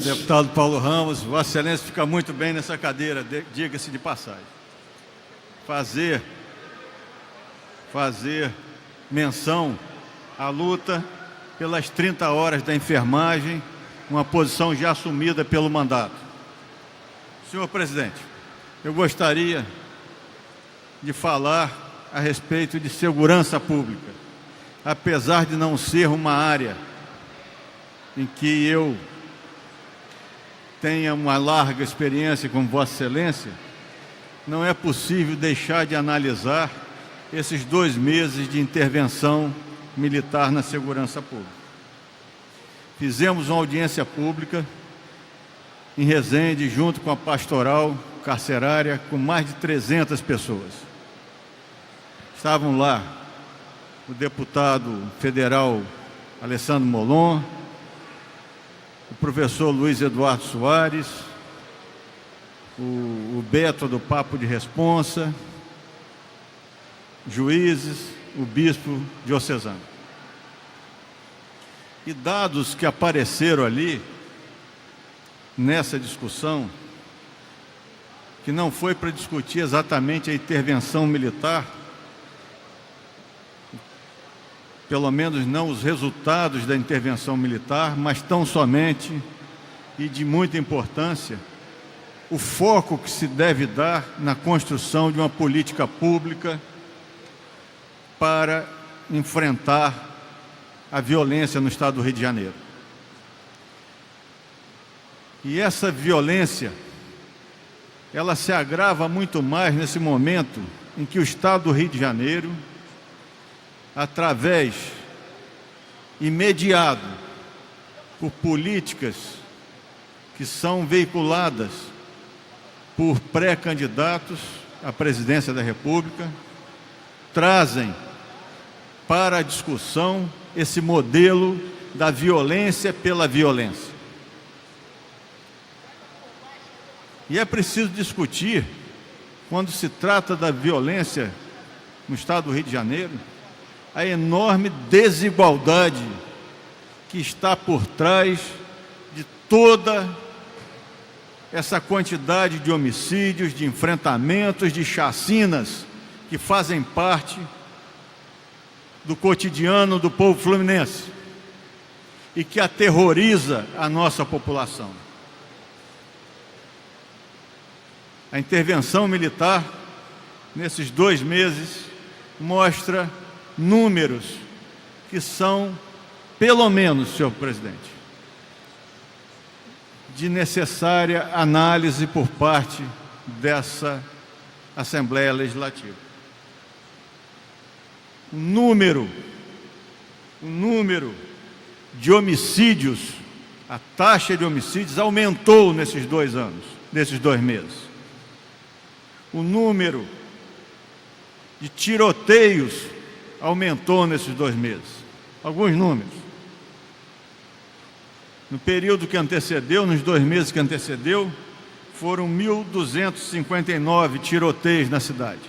Deputado Paulo Ramos, Vossa Excelência fica muito bem nessa cadeira, diga-se de passagem. Fazer menção à luta pelas 30 horas da enfermagem, uma posição já assumida pelo mandato. Senhor presidente, eu gostaria de falar a respeito de segurança pública, apesar de não ser uma área em que eu tenha uma larga experiência com Vossa Excelência, não é possível deixar de analisar esses 2 meses de intervenção militar na segurança pública. Fizemos uma audiência pública em Resende, junto com a pastoral carcerária, com mais de 300 pessoas. Estavam lá o deputado federal Alessandro Molon, o professor Luiz Eduardo Soares, o Beto do Papo de Responsa, juízes, o bispo diocesano. E dados que apareceram ali, nessa discussão, que não foi para discutir exatamente a intervenção militar, pelo menos não os resultados da intervenção militar, mas tão somente, e de muita importância, o foco que se deve dar na construção de uma política pública para enfrentar a violência no estado do Rio de Janeiro. E essa violência, ela se agrava muito mais nesse momento em que o estado do Rio de Janeiro, através e mediado por políticas que são veiculadas por pré-candidatos à presidência da República, trazem para a discussão esse modelo da violência pela violência. E é preciso discutir, quando se trata da violência no estado do Rio de Janeiro, a enorme desigualdade que está por trás de toda essa quantidade de homicídios, de enfrentamentos, de chacinas que fazem parte do cotidiano do povo fluminense e que aterroriza a nossa população. A intervenção militar, nesses 2 meses, mostra números que são, pelo menos, senhor presidente, de necessária análise por parte dessa Assembleia Legislativa. O número de homicídios, a taxa de homicídios aumentou nesses 2 anos, nesses 2 meses. O número de tiroteios aumentou nesses 2 meses. Alguns números. No período que antecedeu, nos 2 meses que antecedeu, foram 1.259 tiroteios na cidade.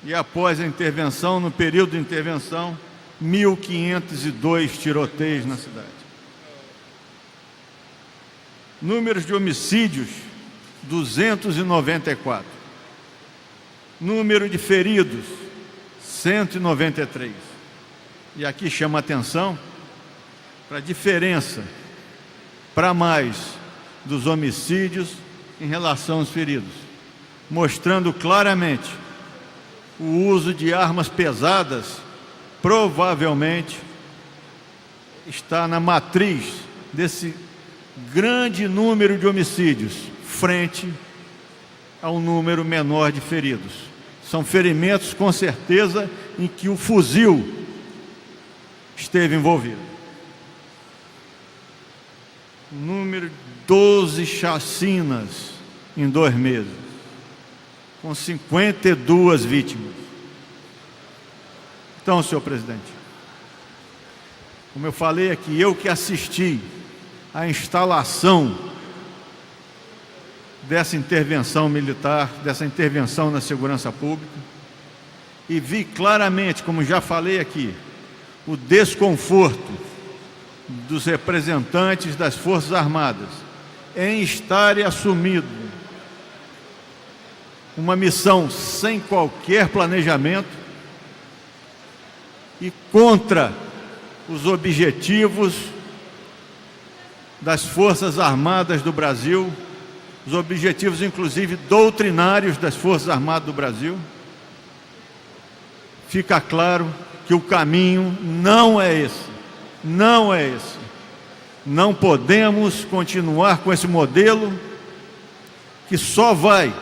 E após a intervenção, no período de intervenção, 1.502 tiroteios na cidade. Números de homicídios, 294. Número de feridos, 193. E aqui chama a atenção para a diferença, para mais, dos homicídios em relação aos feridos, mostrando claramente o uso de armas pesadas, provavelmente está na matriz desse grande número de homicídios, frente ao número menor de feridos. São ferimentos, com certeza, em que o fuzil esteve envolvido. Número de 12 chacinas em 2 meses, com 52 vítimas. Então, senhor presidente, como eu falei aqui, eu que assisti à instalação dessa intervenção militar, dessa intervenção na segurança pública, e vi claramente, como já falei aqui, o desconforto dos representantes das Forças Armadas em estarem assumindo uma missão sem qualquer planejamento e contra os objetivos das Forças Armadas do Brasil, os objetivos, inclusive, doutrinários das Forças Armadas do Brasil, fica claro que o caminho não é esse. Não é esse. Não podemos continuar com esse modelo que só vai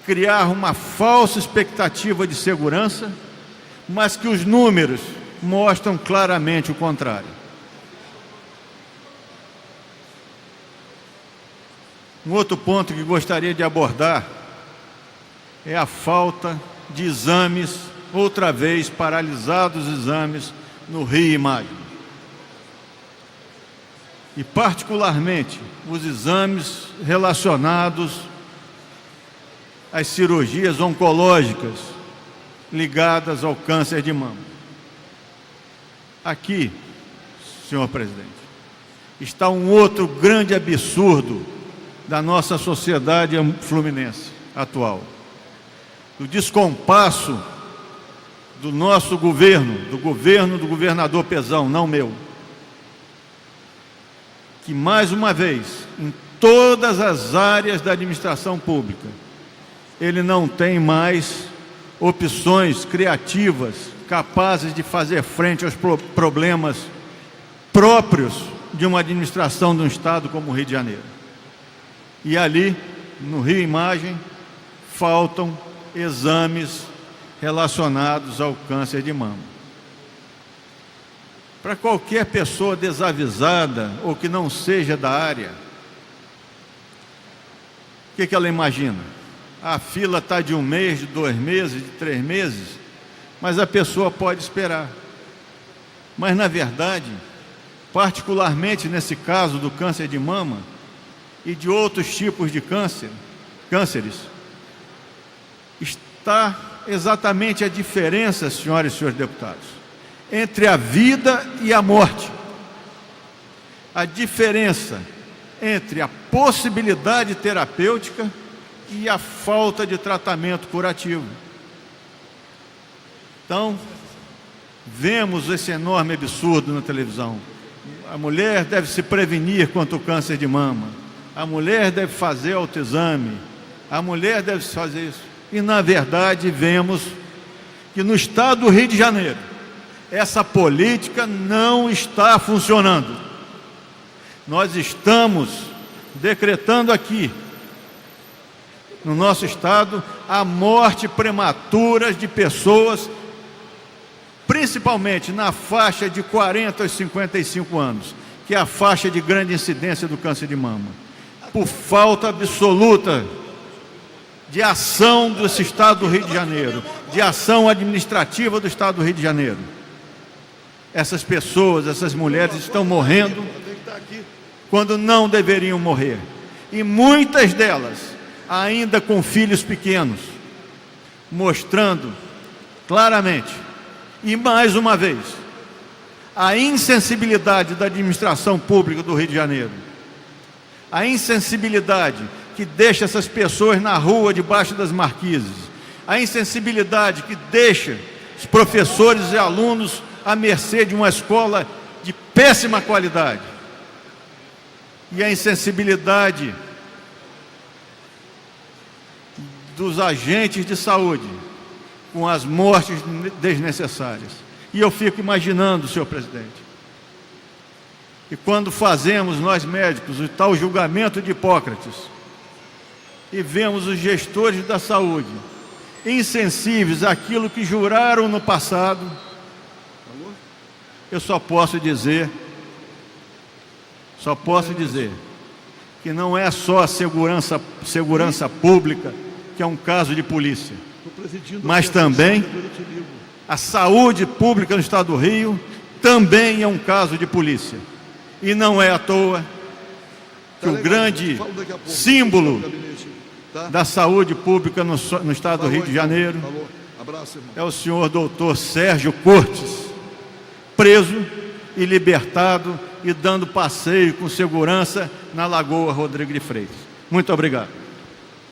criar uma falsa expectativa de segurança, mas que os números mostram claramente o contrário. Um outro ponto que gostaria de abordar é a falta de exames, outra vez paralisados os exames no RI-Imagem. E particularmente os exames relacionados às cirurgias oncológicas ligadas ao câncer de mama. Aqui, senhor presidente, está um outro grande absurdo da nossa sociedade fluminense atual. O descompasso do nosso governo, do governador Pezão, não meu, que mais uma vez, em todas as áreas da administração pública, ele não tem mais opções criativas capazes de fazer frente aos problemas próprios de uma administração de um estado como o Rio de Janeiro. E ali, no RI-Imagem, faltam exames relacionados ao câncer de mama. Para qualquer pessoa desavisada ou que não seja da área, o que ela imagina? A fila está de 1 mês, de 2 meses, de 3 meses, mas a pessoa pode esperar. Mas, na verdade, particularmente nesse caso do câncer de mama e de outros tipos de cânceres, está exatamente a diferença, senhoras e senhores deputados, entre a vida e a morte. A diferença entre a possibilidade terapêutica e a falta de tratamento curativo. Então, vemos esse enorme absurdo na televisão. A mulher deve se prevenir contra o câncer de mama. A mulher deve fazer autoexame. A mulher deve fazer isso. E, na verdade, vemos que no estado do Rio de Janeiro, essa política não está funcionando. Nós estamos decretando aqui, no nosso estado, a morte prematura de pessoas, principalmente na faixa de 40 aos 55 anos, que é a faixa de grande incidência do câncer de mama, por falta absoluta de ação desse estado do Rio de Janeiro, de ação administrativa do estado do Rio de Janeiro. Essas pessoas, essas mulheres estão morrendo quando não deveriam morrer. E muitas delas ainda com filhos pequenos, mostrando claramente, e mais uma vez, a insensibilidade da administração pública do Rio de Janeiro. A insensibilidade que deixa essas pessoas na rua, debaixo das marquises. A insensibilidade que deixa os professores e alunos à mercê de uma escola de péssima qualidade. E a insensibilidade dos agentes de saúde com as mortes desnecessárias. E eu fico imaginando, senhor presidente, que quando fazemos, nós médicos, o tal julgamento de Hipócrates, e vemos os gestores da saúde insensíveis àquilo que juraram no passado, eu só posso dizer que não é só a segurança pública que é um caso de polícia, mas também a saúde pública no estado do Rio também é um caso de polícia. E não é à toa que o grande símbolo da saúde pública no estado do Rio de Janeiro é o senhor doutor Sérgio Cortes, preso e libertado e dando passeio com segurança na Lagoa Rodrigo de Freitas. Muito obrigado.